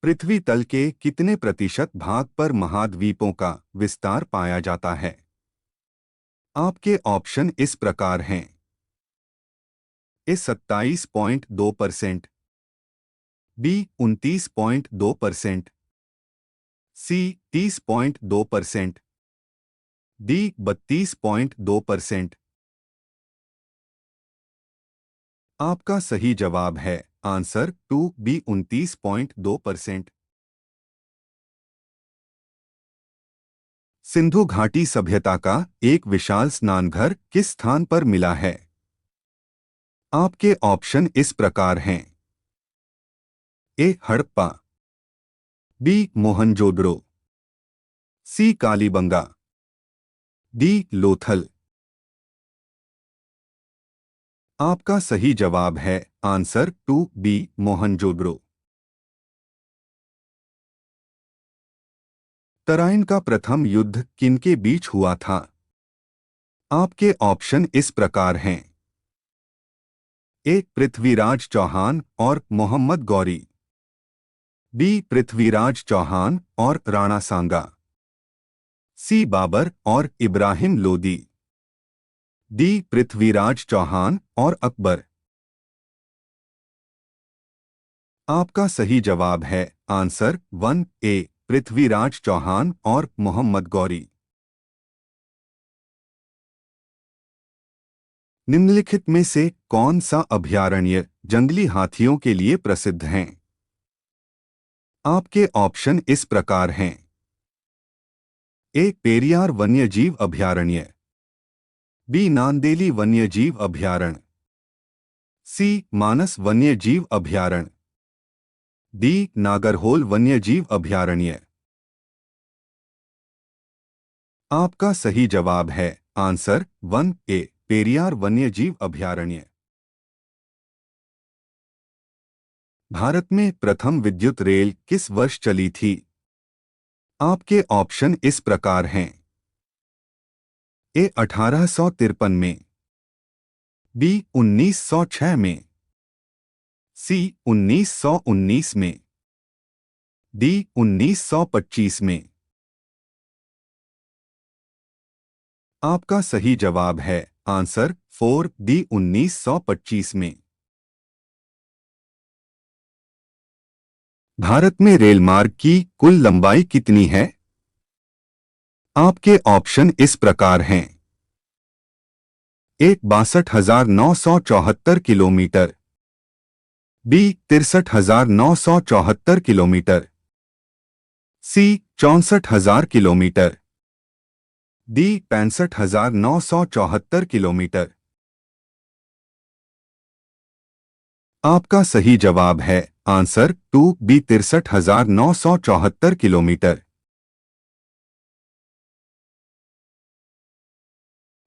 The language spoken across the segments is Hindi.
पृथ्वी तल के कितने प्रतिशत भाग पर महाद्वीपों का विस्तार पाया जाता है? आपके ऑप्शन इस प्रकार हैं। ए 27.2%, बी 29.2%, सी 30.2%, डी 32.2%। आपका सही जवाब है आंसर 2 बी 29.2%। सिंधु घाटी सभ्यता का एक विशाल स्नानघर किस स्थान पर मिला है? आपके ऑप्शन इस प्रकार हैं। ए हड़प्पा, बी मोहनजोदड़ो, सी कालीबंगा, डी लोथल। आपका सही जवाब है आंसर 2 बी मोहनजोदड़ो। तराइन का प्रथम युद्ध किनके बीच हुआ था? आपके ऑप्शन इस प्रकार हैं। ए पृथ्वीराज चौहान और मोहम्मद गौरी, बी पृथ्वीराज चौहान और राणा सांगा, सी बाबर और इब्राहिम लोदी, डी पृथ्वीराज चौहान और अकबर। आपका सही जवाब है आंसर 1 ए पृथ्वीराज चौहान और मोहम्मद गौरी। निम्नलिखित में से कौन सा अभयारण्य जंगली हाथियों के लिए प्रसिद्ध हैं? आपके ऑप्शन इस प्रकार हैं। ए पेरियार वन्यजीव अभयारण्य, बी नांदेली वन्यजीव अभयारण्य, सी मानस वन्यजीव अभयारण्य, डी नागरहोल वन्यजीव अभयारण्य। आपका सही जवाब है आंसर 1 ए पेरियार वन्यजीव अभयारण्य। भारत में प्रथम विद्युत रेल किस वर्ष चली थी? आपके ऑप्शन इस प्रकार हैं। ए 1853 में, बी 1906 में, सी 1919 में, डी 1925 में। आपका सही जवाब है आंसर 4 डी 1925 में। भारत में रेल मार्ग की कुल लंबाई कितनी है? आपके ऑप्शन इस प्रकार हैं। ए 62,974 किलोमीटर, बी 63,974 किलोमीटर, सी 64,000 किलोमीटर, डी 65,974 किलोमीटर। आपका सही जवाब है आंसर 2 बी 63,974 किलोमीटर।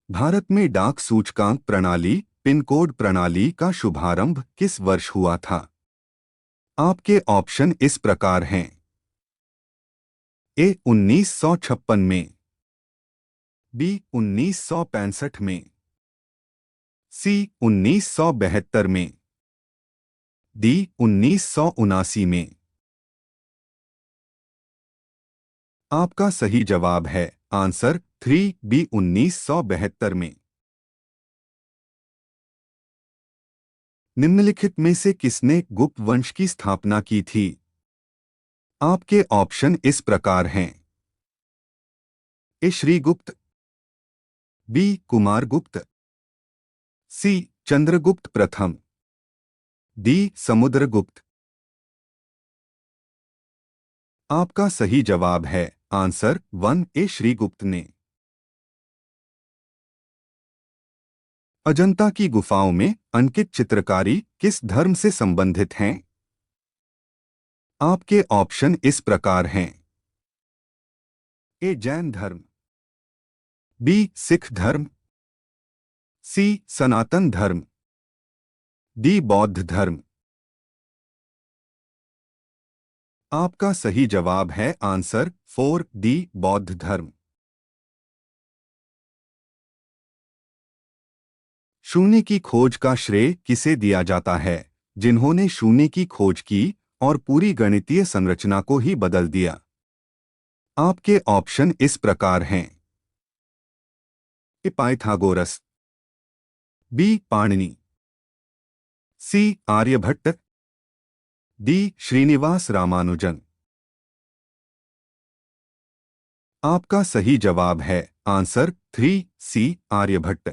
भारत में डाक सूचकांक प्रणाली पिन कोड प्रणाली का शुभारंभ किस वर्ष हुआ था? आपके ऑप्शन इस प्रकार हैं। ए 1956 में, बी 1965 में, सी 1972 में, डी 1979 में। आपका सही जवाब है आंसर 3 बी 1972 में। निम्नलिखित में से किसने गुप्त वंश की स्थापना की थी? आपके ऑप्शन इस प्रकार हैं। ए श्रीगुप्त, बी कुमारगुप्त, सी चंद्रगुप्त प्रथम, डी समुद्रगुप्त। आपका सही जवाब है आंसर 1 ए श्रीगुप्त ने। अजंता की गुफाओं में अंकित चित्रकारी किस धर्म से संबंधित हैं? आपके ऑप्शन इस प्रकार हैं। ए जैन धर्म, बी सिख धर्म, सी सनातन धर्म, डी बौद्ध धर्म। आपका सही जवाब है आंसर 4 डी बौद्ध धर्म। शून्य की खोज का श्रेय किसे दिया जाता है? जिन्होंने शून्य की खोज की और पूरी गणितीय संरचना को ही बदल दिया। आपके ऑप्शन इस प्रकार हैं। ए पाइथागोरस, बी पाणिनि, सी आर्यभट्ट, डी श्रीनिवास रामानुजन। आपका सही जवाब है आंसर 3 सी आर्यभट्ट।